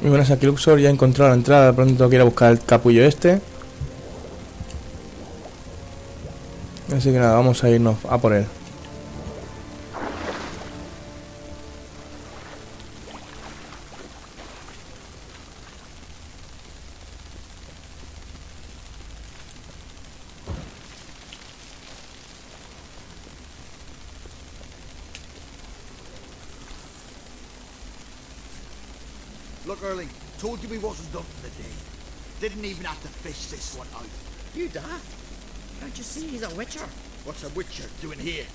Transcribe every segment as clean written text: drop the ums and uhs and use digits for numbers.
Muy buenas, aquí Luxor, ya he encontrado la entrada. Pronto tengo que ir a buscar el capullo este. Así que nada, vamos a irnos a por él. Look, Erling, told you we wasn't done for the day. Didn't even have to fish this one out. You daft. Can't you see he's a witcher? What's a witcher doing here?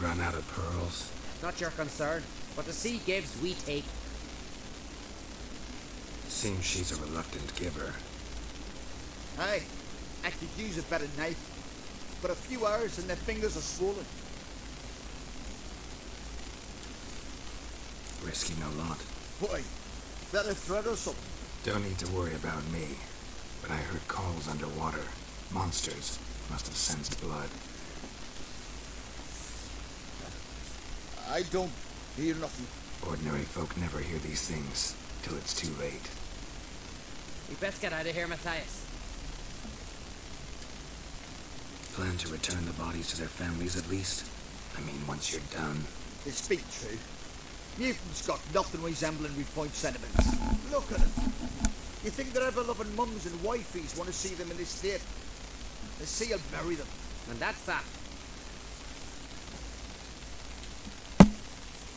Run out of pearls? Not your concern. What the sea gives, we take. Seems she's a reluctant giver. Aye, I could use a better knife. But a few hours and their fingers are swollen. Risking a lot. Why? Better thread or something? Don't need to worry about me. But I heard calls underwater. Monsters must have sensed blood. I don't hear nothing. Ordinary folk never hear these things till it's too late. We best get out of here, Matthias. Plan to return the bodies to their families at least? I mean, once you're done. They speak true. Mutants got nothing resembling refined sentiments. Look at them. You think their ever-loving mums and wifeys want to see them in this state? The sea will bury them. And that's that.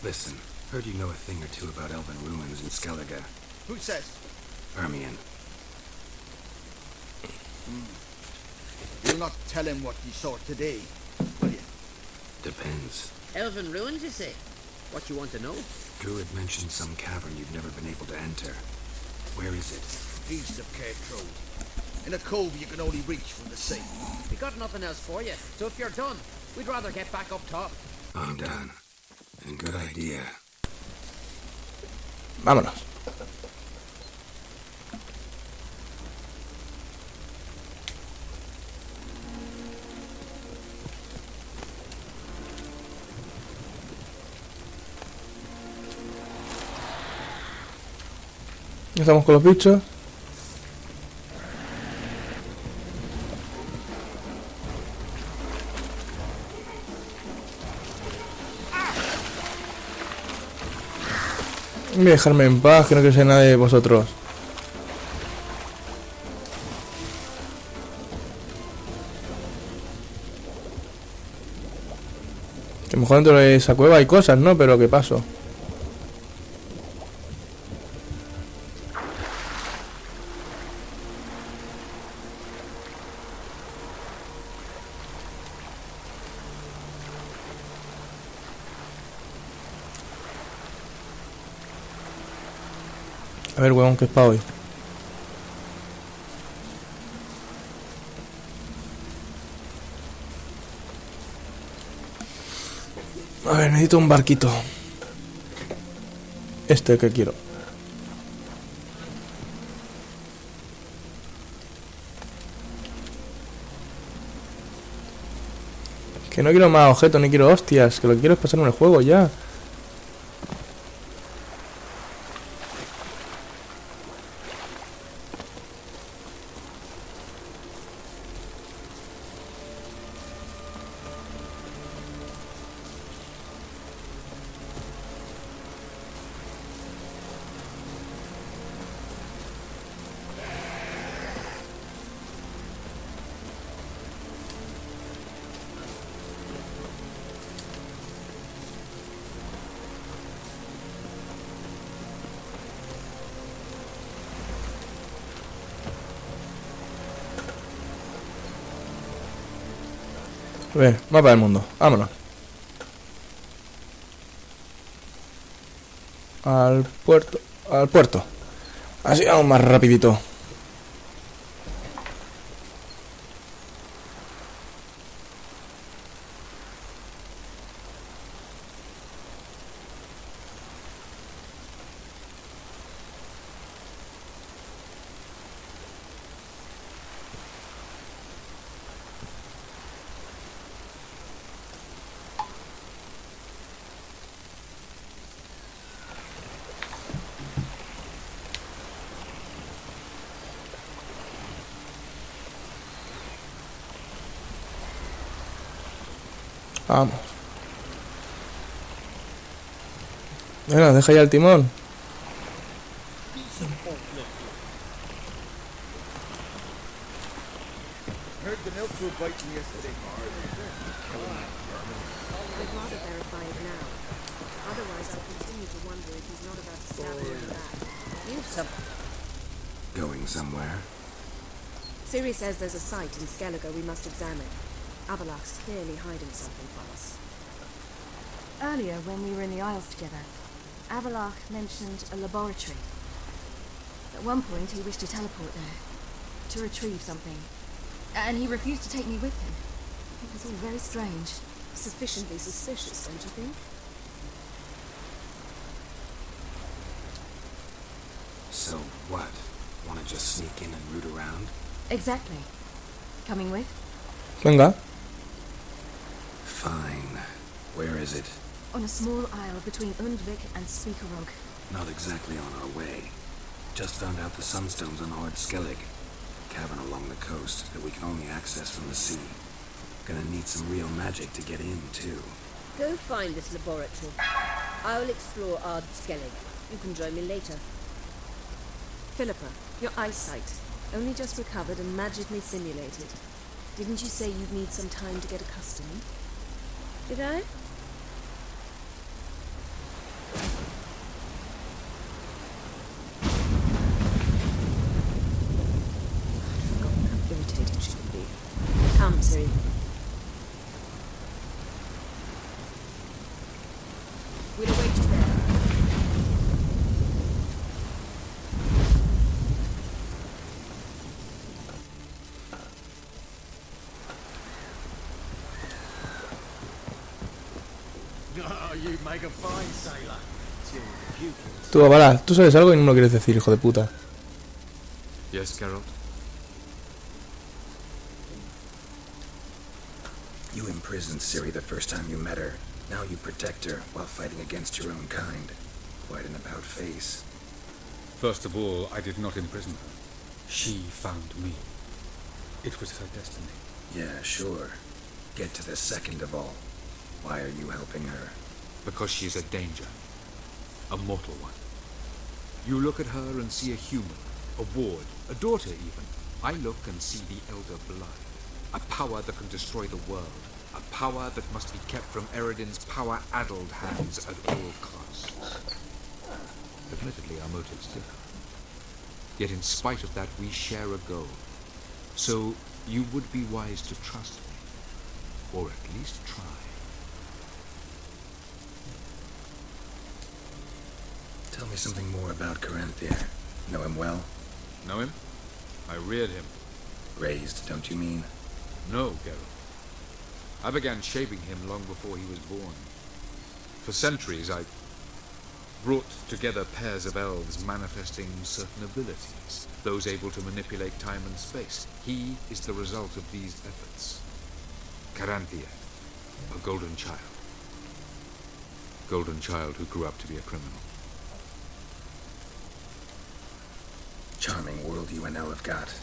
Listen, heard you know a thing or two about elven ruins in Skellige. Who says? Hermione. You'll not tell him what you saw today, will you? Depends. Elven ruins, you say? What you want to know? Druid mentioned some cavern you've never been able to enter. Where is it? East of Cape Road. In a cove you can only reach from the sea. We got nothing else for you, so if you're done, we'd rather get back up top. I'm done. And good idea. Vámonos. Ya estamos con los bichos. Dejarme en paz, que no quiero ser nadie de vosotros. Que a lo mejor dentro de esa cueva hay cosas, ¿no? Pero ¿qué pasó? A ver, huevón, ¿qué es para hoy? A ver, necesito un barquito. Este que quiero. Que no quiero más objetos, ni quiero hostias. Que lo que quiero es pasarme el juego ya. A ver, mapa del mundo, vámonos. Al puerto, al puerto. Así vamos más rapidito. Vamos. Venga, deja ya el timón. Heard the milk were biting yesterday. I'd rather verify it now. Otherwise, I'll continue to wonder if he's not about to stab me in the back. You some. Going somewhere? Siri says there's a site in Skellige we must examine. Avalach's clearly hiding something from us. Earlier, when we were in the Isles together, Avalach mentioned a laboratory. At one point, he wished to teleport there, to retrieve something. And he refused to take me with him. It was all very strange. Sufficiently suspicious, don't you think? So what? Want to just sneak in and root around? Exactly. Coming with? Venga. Fine. Where is it? On a small isle between Undvik and Speakerog. Not exactly on our way. Just found out the sunstones on Ard Skellig. Cavern along the coast that we can only access from the sea. Gonna need some real magic to get in, too. Go find this laboratory. I'll explore Ard Skellig. You can join me later. Philippa, your eyesight. Only just recovered and magically simulated. Didn't you say you'd need some time to get accustomed? Did I? How irritating she can be. Come, Siri. We'll await you there. Oh, you make a fine sailor. Tú, Avala, tú sabes algo y no me lo quieres decir, hijo de puta. Yes, Geralt? You imprisoned Ciri the first time you met her. Now you protect her while fighting against your own kind. Quite an about-face. First of all, I did not imprison her. She found me. It was her destiny. Yeah, sure. Get to the second of all. Why are you helping her? Because she is a danger. A mortal one. You look at her and see a human, a ward, a daughter even. I look and see the elder blood. A power that can destroy the world. A power that must be kept from Eredin's power-addled hands at all costs. Admittedly, our motives differ. Yet in spite of that, we share a goal. So you would be wise to trust me. Or at least try. Tell me something more about Caranthir. Know him well? Know him? I reared him. Raised, don't you mean? No, Geralt. I began shaping him long before he was born. For centuries, I brought together pairs of elves manifesting certain abilities, those able to manipulate time and space. He is the result of these efforts. Caranthir, a golden child. Golden child who grew up to be a criminal. Charming world you and Elle have got.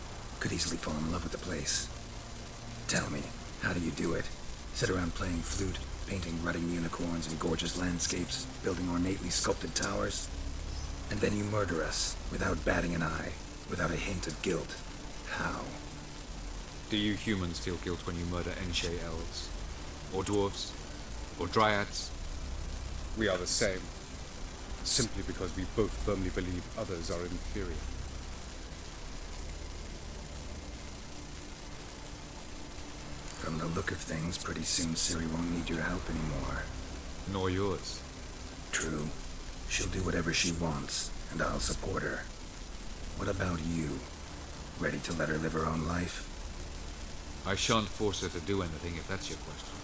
Could easily fall in love with the place. Tell me, how do you do it? Sit around playing flute, painting rutting unicorns and gorgeous landscapes, building ornately sculpted towers? And then you murder us, without batting an eye, without a hint of guilt. How? Do you humans feel guilt when you murder Enshe elves? Or dwarves? Or dryads? We are the same. Simply because we both firmly believe others are inferior. From the look of things, pretty soon Ciri won't need your help anymore. Nor yours. True. She'll do whatever she wants, and I'll support her. What about you? Ready to let her live her own life? I shan't force her to do anything if that's your question.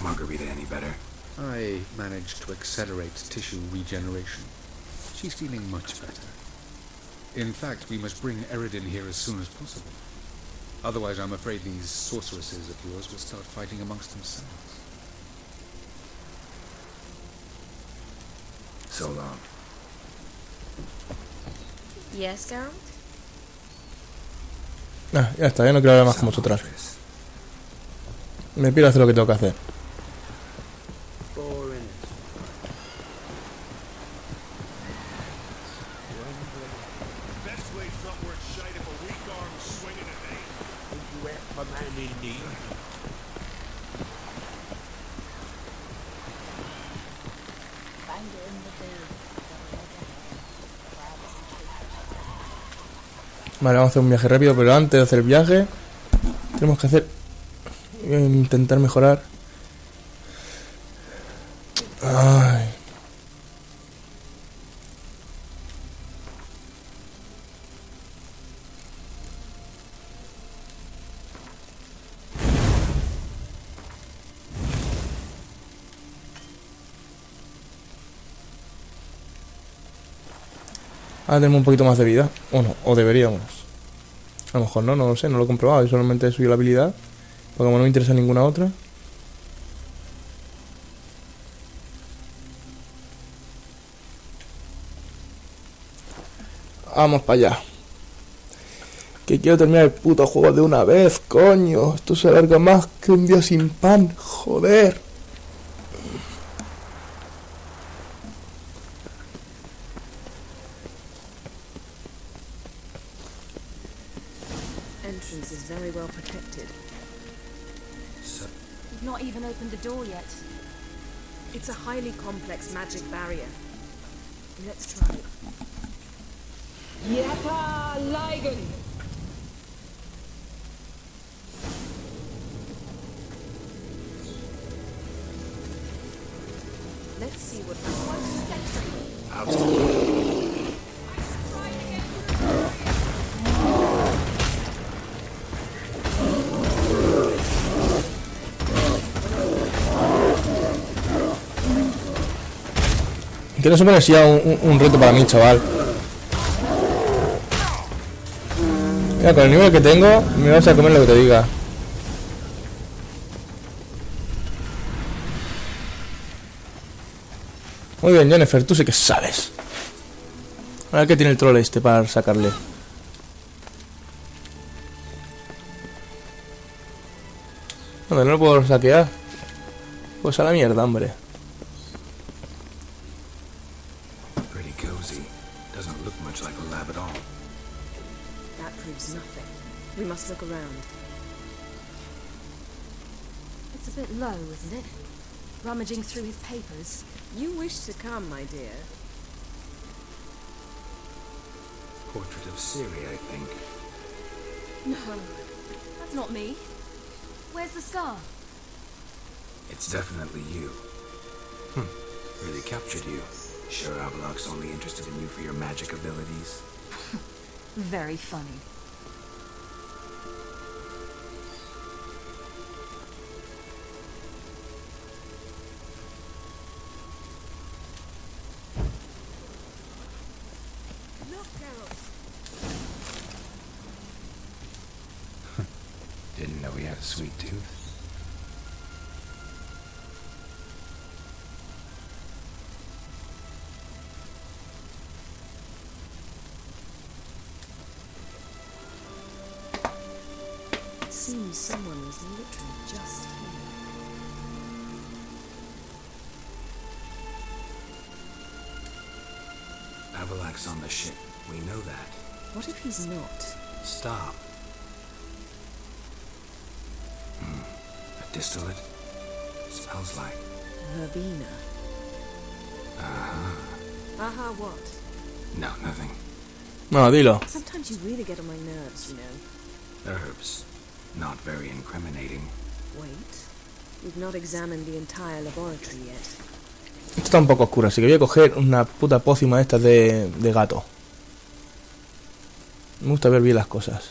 Margarita any better? I managed to accelerate tissue regeneration. She's feeling much better. In fact, we must bring Eredin here as soon as possible. Otherwise, I'm afraid these sorceresses of yours will start fighting amongst themselves. So long. Yes, Geralt? Ah, ya está, ya no quiero hablar más con vosotras. Me piro a hacer lo que tengo que hacer. Vale, vamos a hacer un viaje rápido, pero antes de hacer el viaje tenemos que hacer... intentar mejorar. Ay. Ahora tenemos un poquito más de vida. O no, o deberíamos. A lo mejor no, no lo sé, no lo he comprobado. Yo solamente he subido la habilidad. Porque como no me interesa ninguna otra. Vamos para allá. Que quiero terminar el puto juego de una vez, coño. Esto se alarga más que un día sin pan, joder. Entrance is very well protected. You've not even opened the door yet. It's a highly complex magic barrier. Let's try. Yeta Ligen! Let's see what Que no supone si sea un reto para mí, chaval. Mira, con el nivel que tengo, me vas a comer lo que te diga. Muy bien, Jennifer, tú sí que sabes. A ver qué tiene el troll este para sacarle. ¿Dónde no lo puedo saquear? Pues a la mierda, hombre. Pretty cozy. Doesn't look much like a lab at all. that proves nothing. We must look around. It's a bit low, isn't it? Rummaging through his papers. You wish to come, my dear. Portrait of Siri, I think. No, that's not me. Where's the scar? It's definitely you. Really captured you. Sure Avalok's only interested in you for your magic abilities? Very funny. Look, Geralt. Didn't know he had a sweet tooth. It seems someone was literally just here. Avalok's on the ship. We know that. What if he's not? Stop. A distillate? Smells like... Verbena. Aha, what? No, nothing. No, dilo. Sometimes you really get on my nerves, you know. Herbs. Not very incriminating. Wait. We've not examined the entire laboratory yet. Esto está un poco oscuro, así que voy a coger una puta pócima esta de gato. Me gusta ver bien las cosas.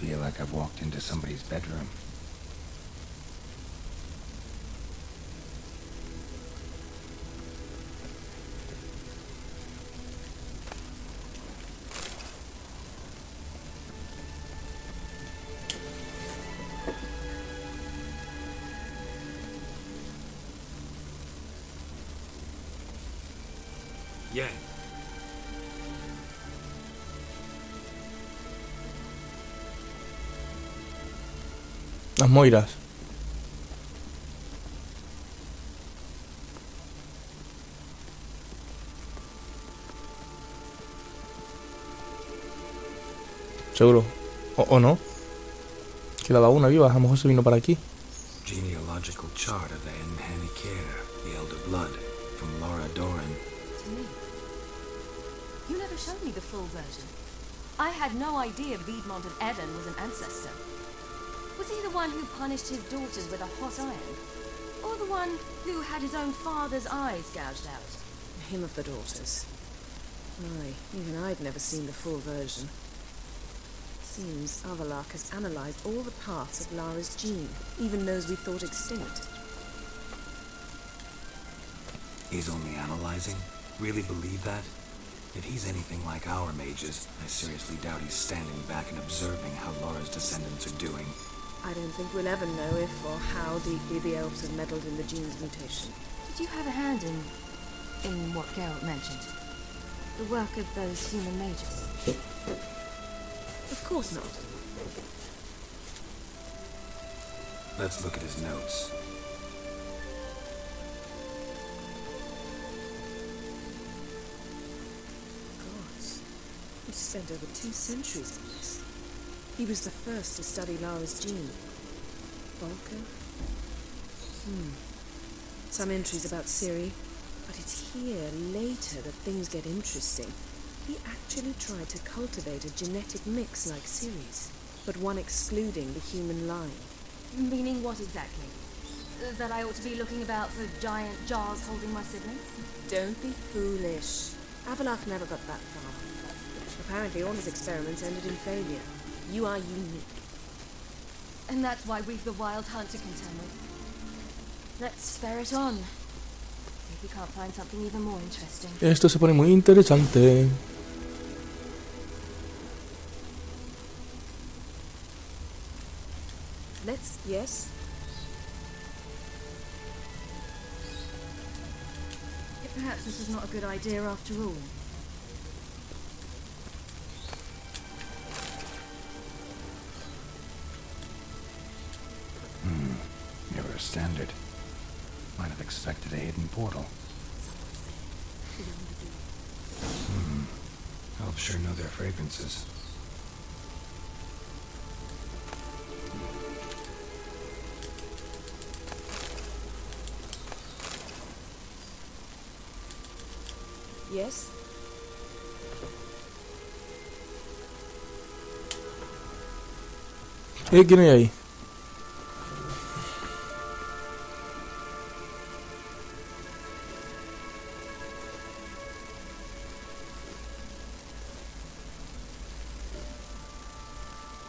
Feel like I've walked into somebody's bedroom. Las moiras. Seguro. O no. Quedaba una viva, a lo mejor se vino para aquí. Genealogical chart of the Enhanikere, the elder blood, from Laura Doran. To me. You never showed me the full version. I had no idea Viedmont of Eden was an ancestor. Was he the one who punished his daughters with a hot iron? Or the one who had his own father's eyes gouged out? Him of the daughters. My, even I'd never seen the full version. Seems Avalak has analysed all the parts of Lara's gene, even those we thought extinct. He's only analyzing? Really believe that? If he's anything like our mages, I seriously doubt he's standing back and observing how Laura's descendants are doing. I don't think we'll ever know if or how deeply the elves have meddled in the gene's mutation. Did you have a hand in what Geralt mentioned? The work of those human mages? Of course not. Let's look at his notes. Gods, he spent over 2 centuries on this. He was the first to study Lara's gene. Volker? Some entries about Ciri, but it's here later that things get interesting. He actually tried to cultivate a genetic mix like Ciri's, but one excluding the human line. Meaning what exactly? That I ought to be looking about for giant jars holding my siblings? Don't be foolish. Avalak never got that far. Apparently all his experiments ended in failure. You are unique. And that's why we've the wild hunt to contend with. Let's ferret on. See if we can't find something even more interesting. Esto se pone muy interesante. Yes? Perhaps this is not a good idea after all. Mirror standard. Might have expected a hidden portal. Elves sure know their fragrances. Yes? ¿Quién hay ahí?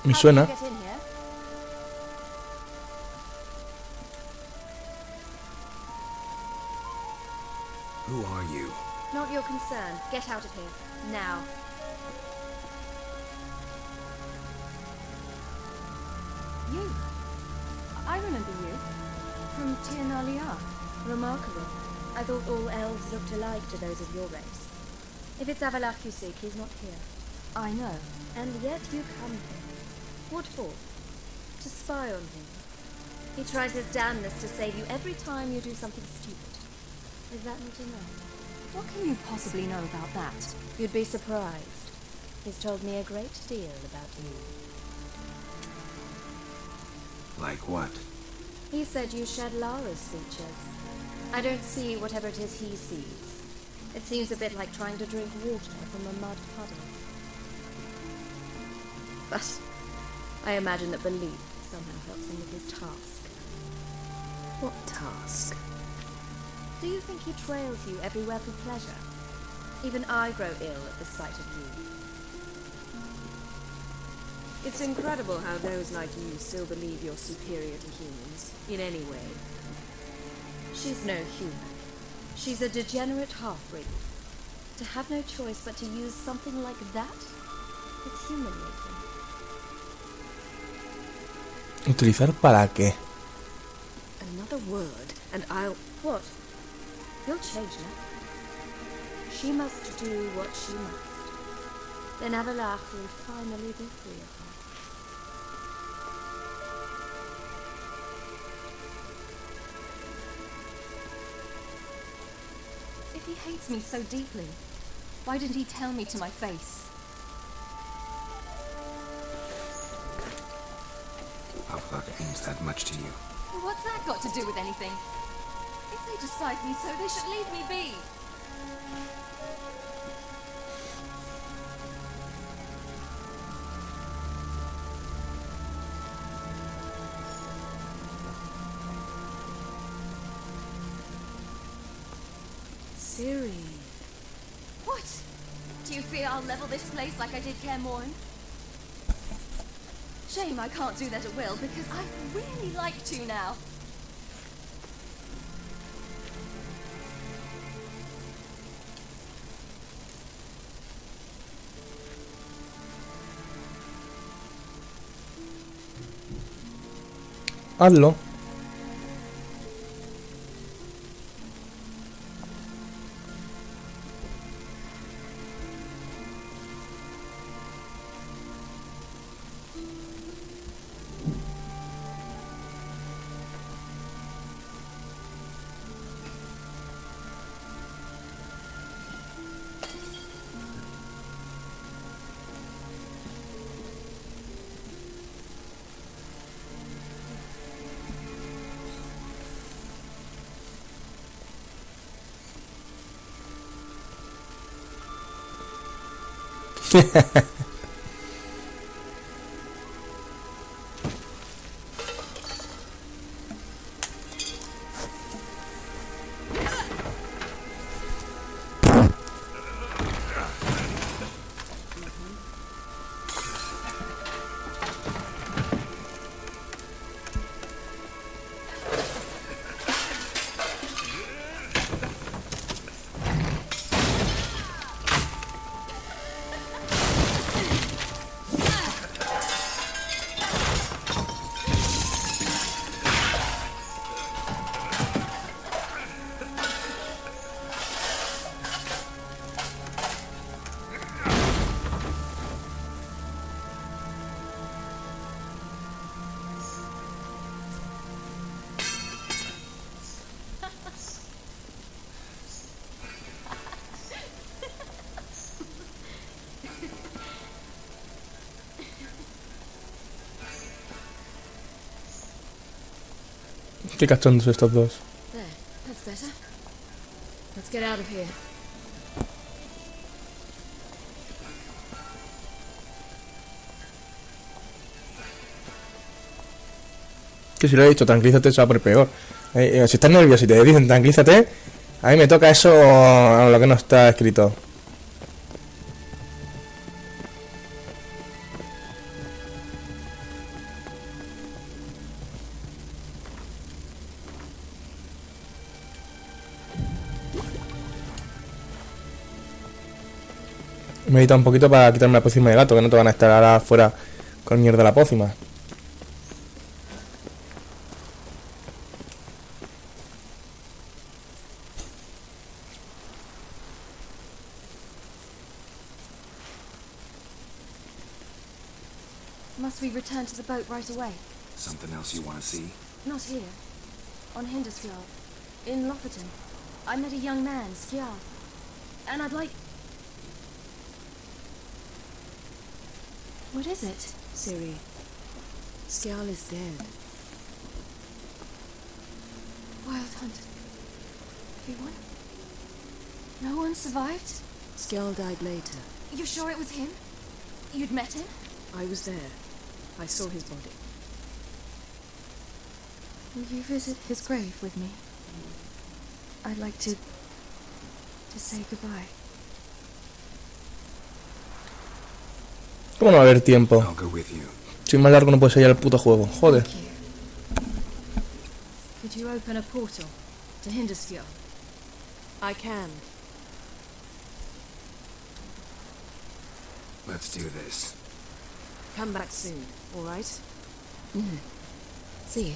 Me suena. Get in here. Who are you? Not your concern. Get out of here. Now. You. I remember you. From Tirnalia. Remarkable. I thought all elves looked alike to those of your race. If it's Avalak you seek, he's not here. I know. And yet you come here. What for? To spy on him. He tries his damnedest to save you every time you do something stupid. Is that not enough? What can you possibly know about that? You'd be surprised. He's told me a great deal about you. Like what? He said you shared Lara's features. I don't see whatever it is he sees. It seems a bit like trying to drink water from a mud puddle. But I imagine that belief somehow helps him with his task. What task? Do you think he trails you everywhere for pleasure? Even I grow ill at the sight of you. It's incredible how those like you still believe you're superior to humans, in any way. She's no human. She's a degenerate half-breed. To have no choice but to use something like that? It's humiliating. ¿Utilizar para qué? Another word, and I'll... What? You'll change now. She must do what she must. Then Avalak will finally be free of her. If he hates me so deeply, why didn't he tell me to my face? Avlok means that much to you. What's that got to do with anything? If they despise me so, they should leave me be. Siri. What? Do you fear I'll level this place like I did Cairmorn? Shame I can't do that at will, because I'd really like to now. Hazlo. Qué cachondos estos dos. There, that's better. Let's get out of here. Que si lo he dicho, tranquilízate, se va a poner peor. Si estás nervioso y te dicen tranquilízate, a mí me toca eso a lo que no está escrito. Medita un poquito para quitarme la pócima de gato, que no te van a estar ahora afuera con mierda la pócima. Must we return to the boat right away? Something else you want to see? Not here. On Hindersfjord. In Lofoten. I met a young man, Skjar. And I'd like... What is it? Siri. Skjar is dead. Wild hunt. Everyone? No one survived? Skjar died later. You sure it was him? You'd met him? I was there. I saw his body. Will you visit his grave with me? I'd like to say goodbye. ¿Cómo no va a haber tiempo? I'll go with you. Si más largo no puede ser ya el puto juego. Joder. Thank you. Could you open a portal to Hindersfjord? I can. Let's do this. Come back soon, all right? See you.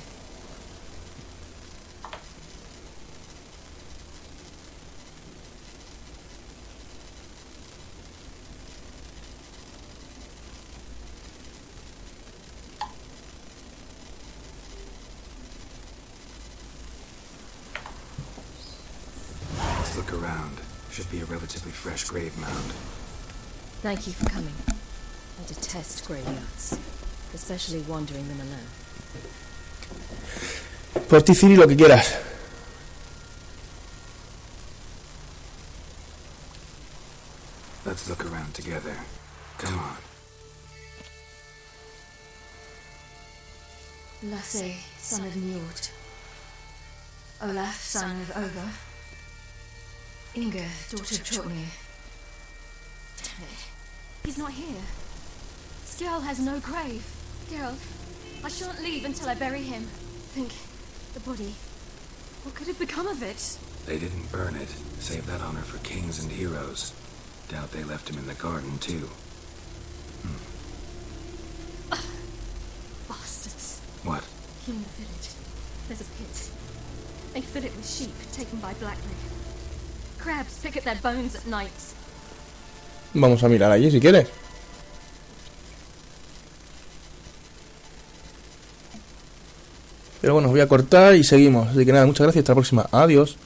Let's look around. around. Should be a relatively fresh grave mound. Thank you for coming. I detest graveyards, especially wandering them alone. Por ti, Ciri, lo que quieras. Let's look around together. Come on. Lasse, son of Njord. Olaf, son of Over. Inga, daughter of Trotnir. Damn it. He's not here. Skjall has no grave. Geralt, I shan't leave until I bury him. Think, the body. What could have become of it? They didn't burn it. Save that honor for kings and heroes. Doubt they left him in the garden, too. Bastards. What? Here in the village, there's a pit. They fill it with sheep taken by Blackleg. Crabs pick at their bones at night. Vamos a mirar allí si quieres. Pero bueno, os voy a cortar y seguimos. Así que nada, muchas gracias. Hasta la próxima. Adiós.